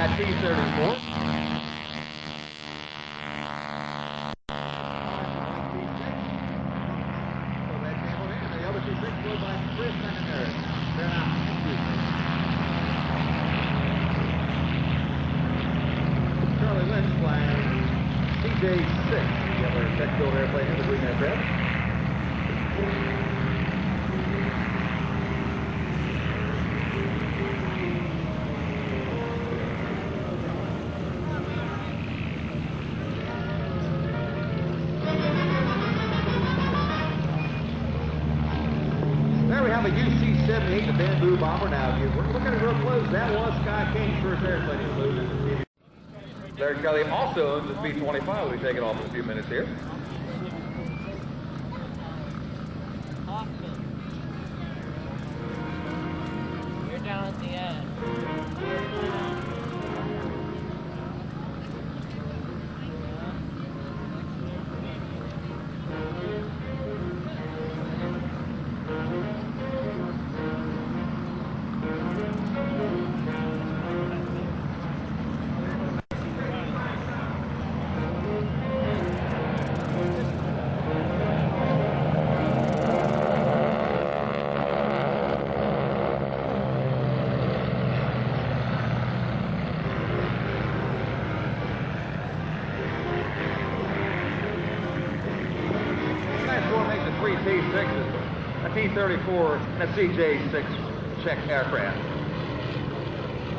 that T-34. Charlie Lynch flying CJ-6. You have our tech-built airplane in the green aircraft. There we have a UC-78, the bamboo bomber. Now, if you were looking at it real close, that was Sky King's first airplane he flew in the TV. Larry Kelly also owns his B-25. We'll be taking off in a few minutes here. Awesome. You're down at the end. T-6s, a T-34, and a CJ-6 check aircraft.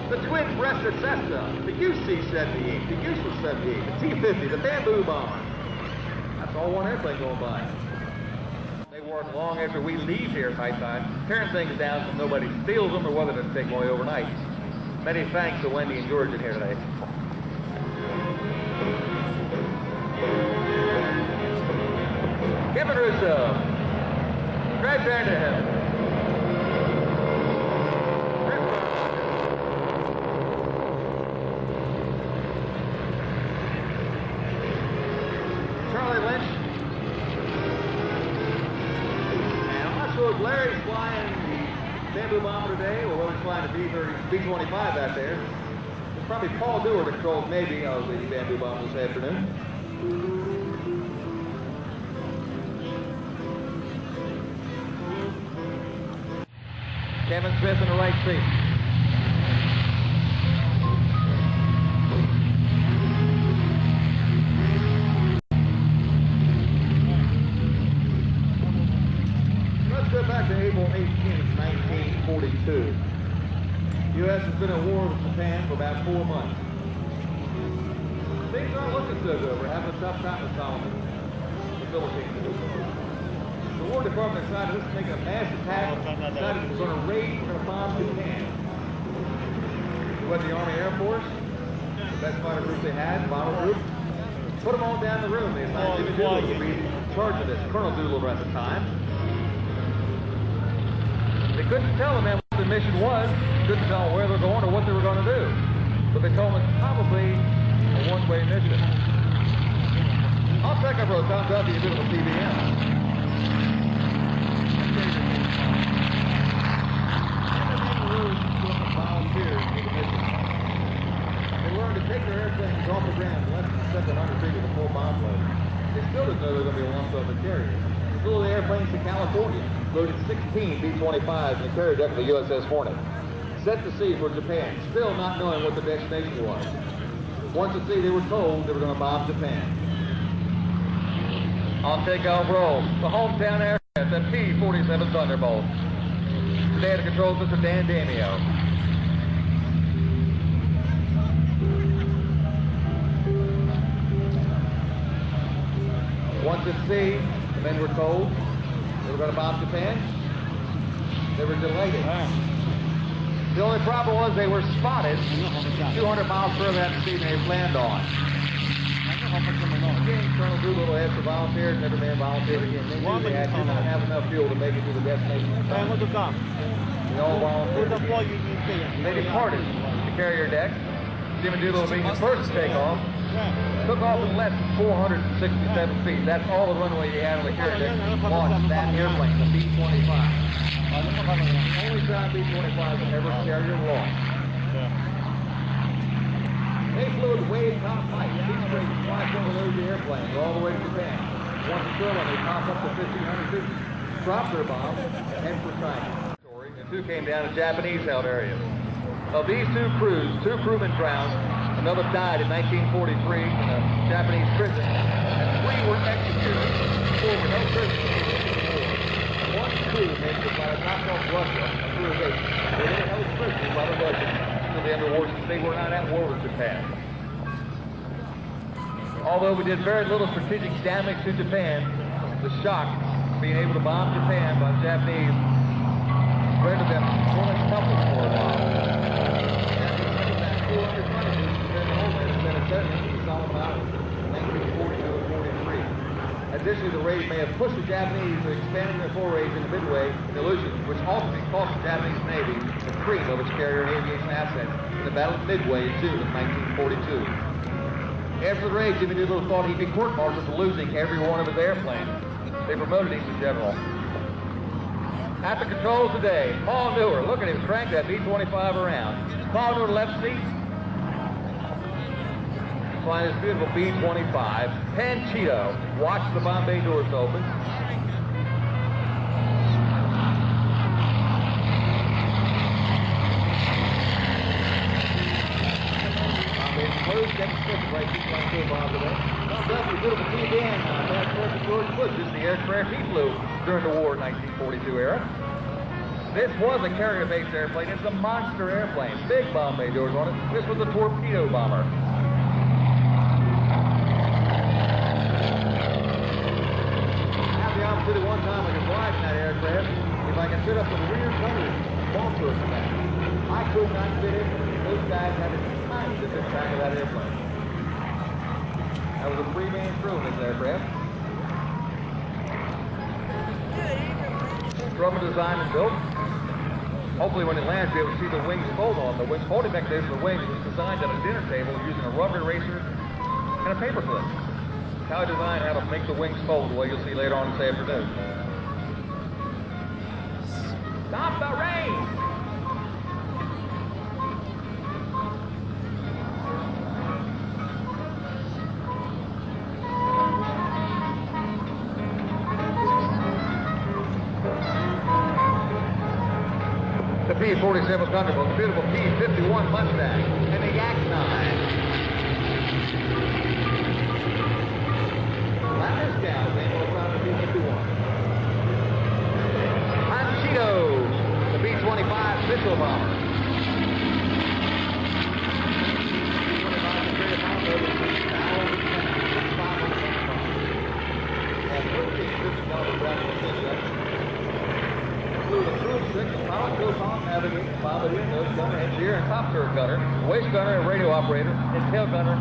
The twin-breasted Cessna, the UC-78, the UC-78, the T-50, the bamboo bomber. That's all one airplane going by. They work long after we leave here at nighttime, tearing things down so nobody steals them or weather doesn't take away overnight. Many thanks to Wendy and George in here today. Kevin Russo. Right back to him. Charlie Lynch. And I'm not sure if Larry's flying the bamboo bomber today or whether he's flying the B-25 out there. It's probably Paul Dewar that controls maybe of the bamboo bomber this afternoon. Kevin Smith in the right seat. Let's go back to April 18th, 1942. The U.S. has been at war with Japan for about 4 months. Things aren't looking so good. We're having a tough time with Solomon, the Philippines. The War Department decided let's make a mass attack. Decided we're going to raid, we're going to bomb Japan. What, the Army Air Force, the best fighter group they had, bomber group, put them all down the room. They assigned Jimmy Doolittle to be in charge of this. Colonel Doolittle at the time. They couldn't tell them what the mission was, couldn't tell them where they were going or what they were going to do. But they told them it's probably a one-way mission. I'll check up road, Tom Duffy, you're doing the TBM. Volunteers for the mission. They learned to take their airplanes off the ground less than 700 feet with a full bomb load. They still didn't know they were going to be launched off the carrier. They flew the airplanes to California, loaded 16 B-25s in the carrier deck of the USS Hornet. Set to sea for Japan, still not knowing what the destination was. Once at sea, they were told they were going to bomb Japan. On takeoff roll, the hometown aircraft, the P-47 Thunderbolt. Today at the controls, Mr. Dan Damio. Once at sea, the men were told they were going to bomb Japan. They were delighted. The only problem was they were spotted 200 miles further out to sea than they planned on. Again, Colonel Doolittle asked for volunteers, never man volunteered again. They knew they did not have enough fuel to make it to the destination. They all volunteered again. They departed the carrier deck. Jimmy Doolittle being the first to take off. Took off in less than 467 feet. That's all the runway he had on the carrier deck. Launched that airplane, the B-25. The only time B-25 was ever carrier launched. Raid top flight. These raids fly over those airplanes all the way to Japan. Once still, when they pop up to 1,500 feet, drop their bombs, head for China. And 2 came down in Japanese-held areas. Of these 2 crews, 2 crewmen drowned. Another died in 1943 in a Japanese prison, and 3 were executed. 4 were no prisoners in the war. 1 crew made it by the knocked off Russia, a crew of 8. They were held prisoners by the Russians until the end of the war, since they were not at war with Japan. Although we did very little strategic damage to Japan, the shock of being able to bomb Japan by the Japanese rendered them pulling coupled for a while. Additionally, the raid may have pushed the Japanese to expand their forays into Midway and Aleutians, which ultimately cost the Japanese Navy the cream of its carrier and aviation assets in the Battle of Midway in June of 1942. After the raid, Jimmy Doolittle thought he'd be court-martialed for losing every one of his airplanes. They promoted him to general. At the controls today, Paul Newer. Look at him crank that B-25 around. Paul Newer, left seat. Flying this beautiful B-25. Panchito, watch the bomb bay doors open. Bomb bay closed, getting switched right to flying through bomb today. Thumbs up for beautiful TBM. Fast forward to George Bush. This is the aircraft he flew during the war 1942 era. This was a carrier-based airplane. It's a monster airplane. Big bomb bay doors on it. This was a torpedo bomber. One time I could fly in that aircraft if I could sit up in the rear gunner also at the back. I could not fit in. Those guys had a tiny to fit back of that airplane. That was a 3-man crew in this aircraft. Grumman designed and built. Hopefully when it lands, you'll be able to see the wings fold on. The wings folding mechanism of the wings was designed at a dinner table using a rubber eraser and a paper clip. How I designed how to make the wings fold, the way you'll see later on this afternoon. Stop the rain! The P-47 Thunderbolt, the beautiful P-51 Mustang, and the Yak-9. The B-25 missile bomber. Flew the crew 6, pilot, co-pilot, navigator, pilot, nose gunner, engineer, and top turret gunner, waist gunner, and radio operator, and tail gunner.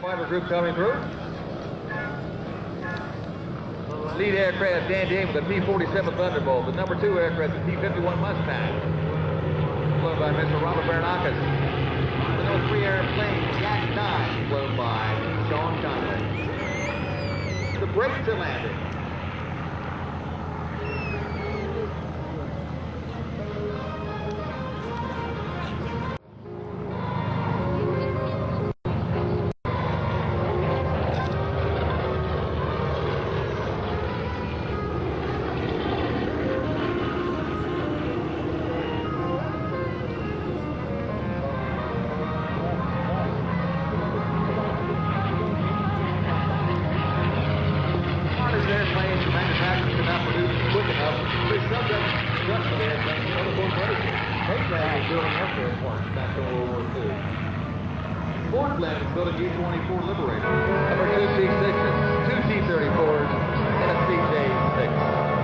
Fighter group coming through. Lead aircraft Dan Dane with the P-47 Thunderbolt. The number 2 aircraft, the P-51 Mustang, flown by Mr. Robert Baranakis. The number 3 airplane, Yak-9, flown by Sean Conley. The brake to landing. Ford Blend is built a U-24 Liberator. Number 2 T-6s, 2 T-34s, and a CJ-6.